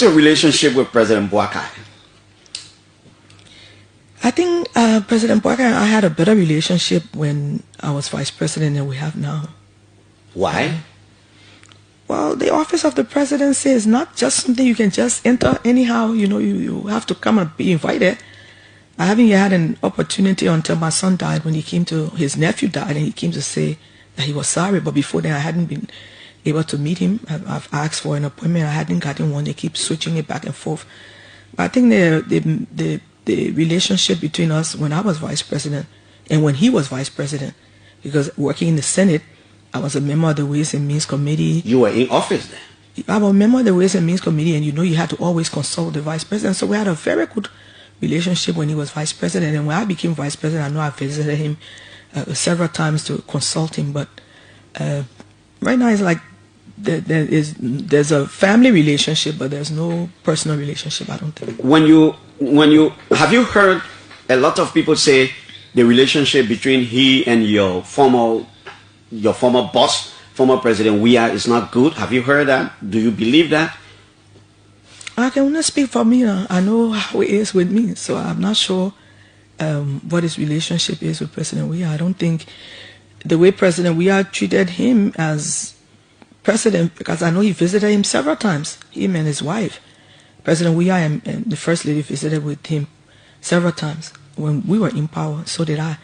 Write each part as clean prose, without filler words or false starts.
Your relationship with President Boakai? I think President Boakai and I had a better relationship when I was vice president than we have now. Why? Well, the office of the presidency is not just something you can just enter anyhow. You know, you have to come and be invited. I haven't yet had an opportunity until my son died, when his nephew died, and he came to say that he was sorry. But before then, I hadn't been able to meet him. I've asked for an appointment. I hadn't gotten one. They keep switching it back and forth. But I think the relationship between us when I was vice president and when he was vice president, because working in the Senate, I was a member of the Ways and Means Committee. You were in office then? I was a member of the Ways and Means Committee, and you had to always consult the vice president. So we had a very good relationship when he was vice president. And when I became vice president, I know I visited him several times to consult him. But right now it's like there's a family relationship, but there's no personal relationship, I don't think. Have you heard a lot of people say the relationship between he and your former boss, former President Weah, is not good? Have you heard that? Do you believe that? I can only speak for me. I know how it is with me, so I'm not sure what his relationship is with President Weah. I don't think the way President Weah treated him as president, because I know he visited him several times, him and his wife. President Weah and the First Lady visited with him several times when we were in power. So did I.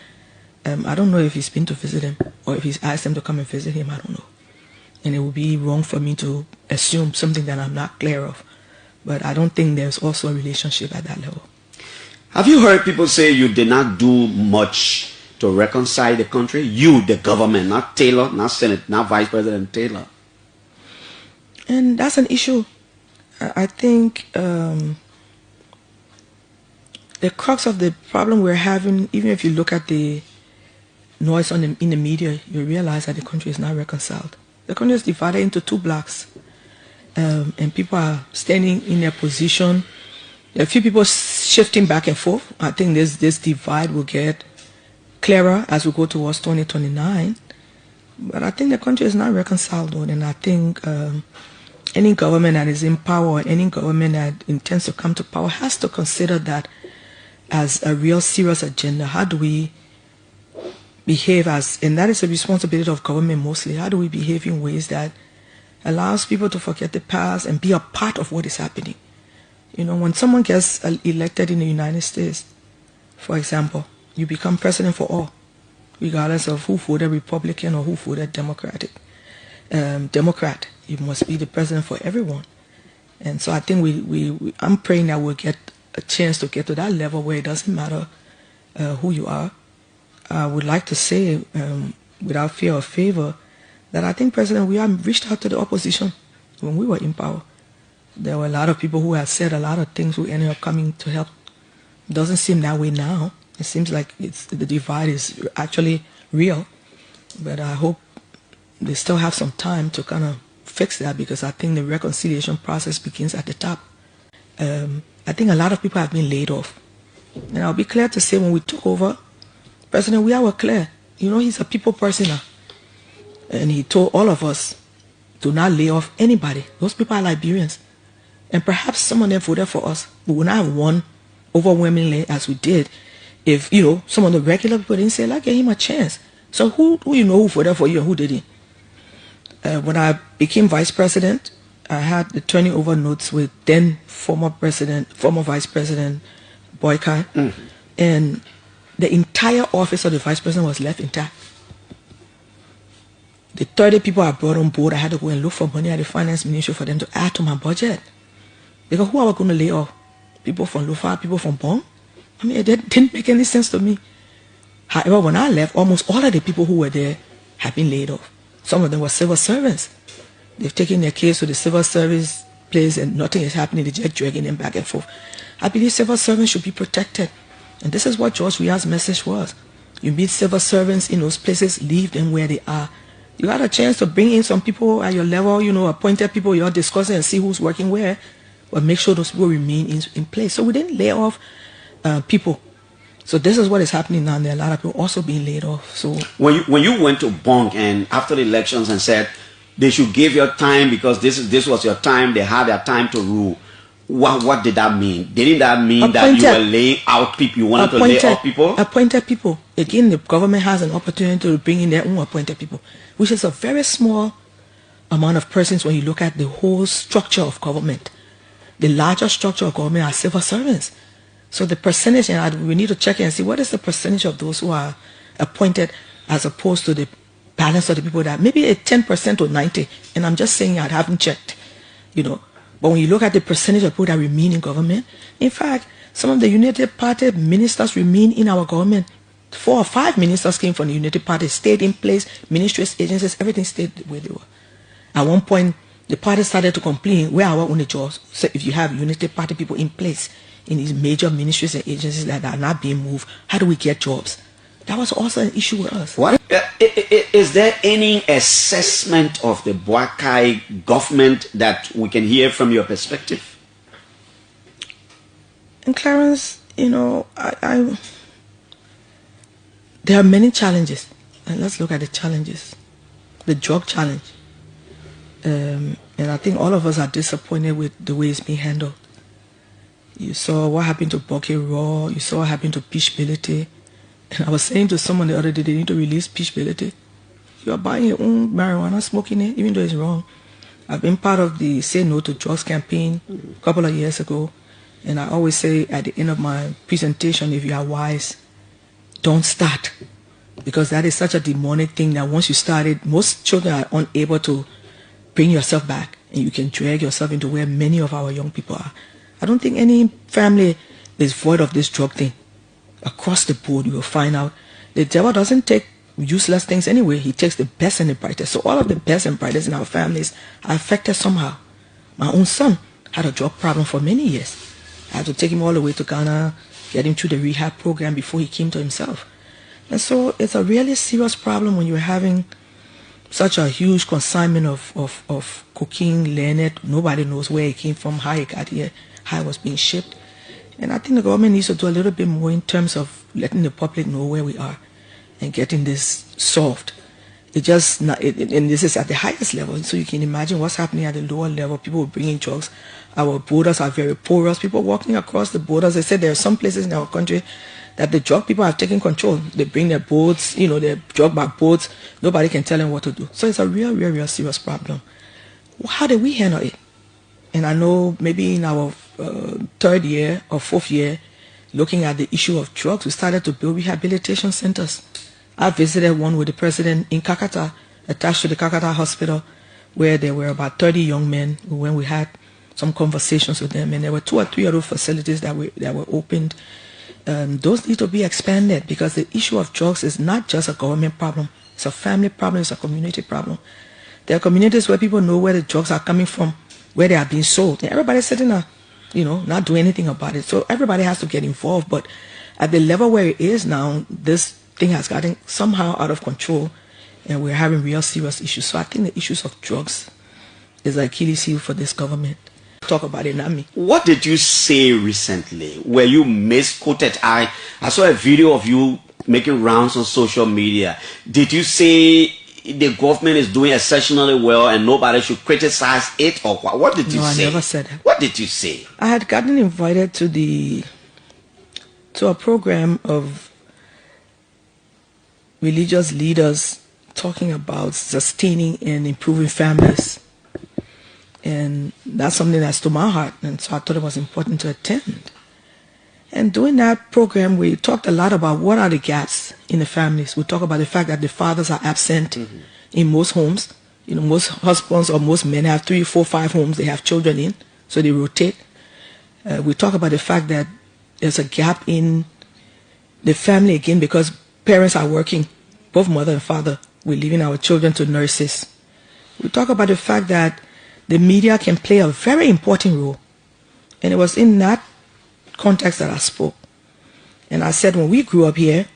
I don't know if he's been to visit him or if he's asked them to come and visit him. I don't know. And it would be wrong for me to assume something that I'm not clear of. But I don't think there's also a relationship at that level. Have you heard people say you did not do much to reconcile the country? You, the government, not Taylor, not Senate, not Vice President Taylor. And that's an issue. I think the crux of the problem we're having, even if you look at the noise in the media, you realize that the country is not reconciled. The country is divided into two blocks, and people are standing in their position. There are a few people shifting back and forth. I think this divide will get clearer as we go towards 2029. But I think the country is not reconciled, and I think any government that is in power, or any government that intends to come to power, has to consider that as a real serious agenda. How do we behave and that is a responsibility of government mostly, how do we behave in ways that allows people to forget the past and be a part of what is happening? You know, when someone gets elected in the United States, for example, you become president for all, regardless of who voted Republican or who voted Democrat. You must be the president for everyone. And so I think I'm praying that we'll get a chance to get to that level where it doesn't matter who you are. I would like to say, without fear or favor, that I think President Weah reached out to the opposition when we were in power. There were a lot of people who have said a lot of things who ended up coming to help. It doesn't seem that way now. It seems like the divide is actually real. But I hope they still have some time to kind of fix that, because I think the reconciliation process begins at the top. I think a lot of people have been laid off. And I'll be clear to say, when we took over, President Weah was clear. You know, he's a people person now. And he told all of us to not lay off anybody. Those people are Liberians. And perhaps some of them voted for us. We would not have won overwhelmingly as we did if, you know, some of the regular people didn't say, like, give him a chance. So who you know who voted for you and who didn't? When I became vice president, I had the turning over notes with then former Vice President Boakai, and the entire office of the vice president was left intact. The 30 people I brought on board, I had to go and look for money at the finance ministry for them to add to my budget. Because who are we going to lay off? People from Lufa, people from Bong? I mean, it didn't make any sense to me. However, when I left, almost all of the people who were there had been laid off. Some of them were civil servants. They've taken their case to the civil service place and nothing is happening. They're just dragging them back and forth. I believe civil servants should be protected. And this is what George Weah's message was. You meet civil servants in those places, leave them where they are. You had a chance to bring in some people at your level, you know, appointed people, you're discussing and see who's working where, but make sure those people remain in place. So we didn't lay off people. So this is what is happening now. There are a lot of people also being laid off. So when you went to Bong and after the elections and said they should give your time because this was your time, they had their time to rule, What did that mean? Didn't that mean that you were laying out people? You wanted to lay out people? Appointed people. Again, the government has an opportunity to bring in their own appointed people, which is a very small amount of persons when you look at the whole structure of government. The larger structure of government are civil servants. So the percentage, and we need to check and see what is the percentage of those who are appointed as opposed to the balance of the people that maybe a 10% or 90%. And I'm just saying I haven't checked, you know. But when you look at the percentage of people that remain in government, in fact, some of the United Party ministers remain in our government. 4 or 5 ministers came from the United Party, stayed in place, ministries, agencies, everything stayed where they were. At one point, the party started to complain, where are our only jobs? So if you have United Party people in place in these major ministries and agencies that are not being moved, how do we get jobs? That was also an issue with us. What? Is there any assessment of the Boakai government that we can hear from your perspective? And Clarence, you know, there are many challenges. And let's look at the challenges. The drug challenge. And I think all of us are disappointed with the way it's being handled. You saw what happened to Boakai Raw. You saw what happened to Peachability. And I was saying to someone the other day, they need to release Peachability. You are buying your own marijuana, smoking it, even though it's wrong. I've been part of the Say No to Drugs campaign a couple of years ago. And I always say at the end of my presentation, if you are wise, don't start. Because that is such a demonic thing that once you start it, most children are unable to bring yourself back. And you can drag yourself into where many of our young people are. I don't think any family is void of this drug thing. Across the board, you will find out the devil doesn't take useless things anyway. He takes the best and the brightest. So all of the best and brightest in our families are affected somehow. My own son had a drug problem for many years. I had to take him all the way to Ghana, get him through the rehab program before he came to himself. And so it's a really serious problem when you're having such a huge consignment of cocaine, Leonard. Nobody knows where it came from, how it got here, how it was being shipped. And I think the government needs to do a little bit more in terms of letting the public know where we are and getting this solved. It just not, and this is at the highest level, so you can imagine what's happening at the lower level. People bringing drugs. Our borders are very porous. People walking across the borders. They said there are some places in our country that the drug people have taken control. They bring their boats, you know, their drug back boats. Nobody can tell them what to do. So it's a real serious problem. How do we handle it? And I know maybe in our 3rd year or 4th year, looking at the issue of drugs, we started to build rehabilitation centers. I visited one with the president in Kakata, attached to the Kakata hospital, where there were about 30 young men when we had some conversations with them. And there were 2 or 3 other facilities that were opened. Those need to be expanded because the issue of drugs is not just a government problem. It's a family problem. It's a community problem. There are communities where people know where the drugs are coming from, where they are being sold. And everybody's sitting there, you know, not doing anything about it. So everybody has to get involved. But at the level where it is now, this thing has gotten somehow out of control, and we're having real serious issues. So I think the issues of drugs is the Achilles heel for this government. Talk about it, not me. What did you say recently? Were you misquoted? I saw a video of you making rounds on social media. Did you say the government is doing exceptionally well and nobody should criticize it, or what did you say? No, I never said that. What did you say? I had gotten invited to a program of religious leaders talking about sustaining and improving families. And that's something that's to my heart, and so I thought it was important to attend. And during that program, we talked a lot about what are the gaps in the families. We talked about the fact that the fathers are absent in most homes. You know, most husbands or most men have 3, 4, 5 homes they have children in, so they rotate. We talk about the fact that there's a gap in the family again because parents are working, both mother and father. We're leaving our children to nurses. We talk about the fact that the media can play a very important role. And it was in that context that I spoke. And I said, when we grew up here,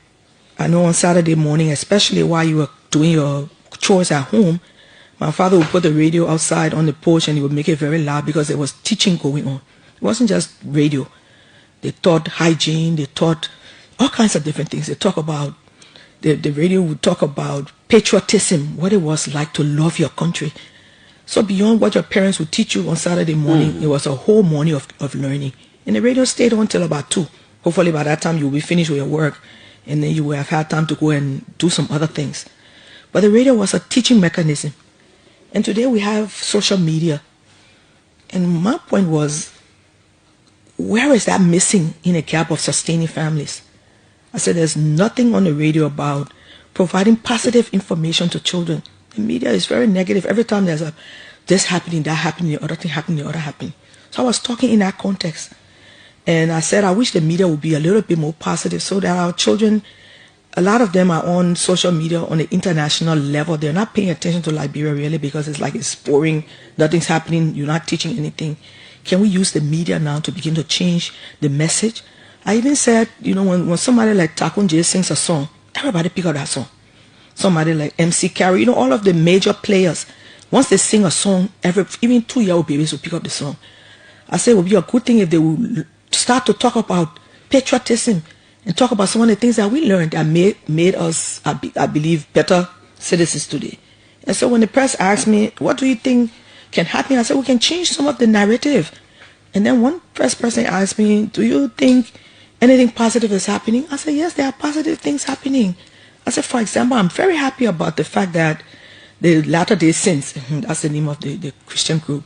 I know on Saturday morning, especially while you were doing your chores at home, my father would put the radio outside on the porch and he would make it very loud because there was teaching going on. It wasn't just radio. They taught hygiene, they taught all kinds of different things. They talk about, the radio would talk about patriotism, what it was like to love your country. So beyond what your parents would teach you on Saturday morning, it was a whole morning of learning. And the radio stayed on till about 2. Hopefully by that time you'll be finished with your work, and then you will have had time to go and do some other things. But the radio was a teaching mechanism. And today we have social media. And my point was, where is that missing in a gap of sustaining families? I said there's nothing on the radio about providing positive information to children. The media is very negative. Every time there's this happening, that happening, the other thing happening, the other happening. So I was talking in that context. And I said I wish the media would be a little bit more positive so that our children, a lot of them are on social media on an international level. They're not paying attention to Liberia really because it's like it's boring. Nothing's happening. You're not teaching anything. Can we use the media now to begin to change the message? I even said, when somebody like Takun J sings a song, everybody pick up that song. Somebody like MC Carey, all of the major players, once they sing a song, even 2-year-old babies will pick up the song. I said it would be a good thing if they would start to talk about patriotism and talk about some of the things that we learned that made us, I believe, better citizens today. And so when the press asked me, what do you think can happen? I said, we can change some of the narrative. And then one press person asked me, do you think anything positive is happening? I said, yes, there are positive things happening. I said, for example, I'm very happy about the fact that the Latter-day Saints, that's the name of the Christian group,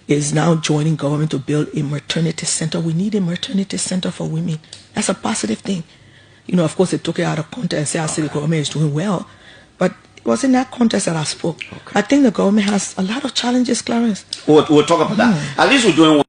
is now joining government to build a maternity center. We need a maternity center for women. That's a positive thing. Of course, they took it out of context and said, I see the government is doing well. But it was in that context that I spoke. Okay. I think the government has a lot of challenges, Clarence. We'll talk about that. At least we're doing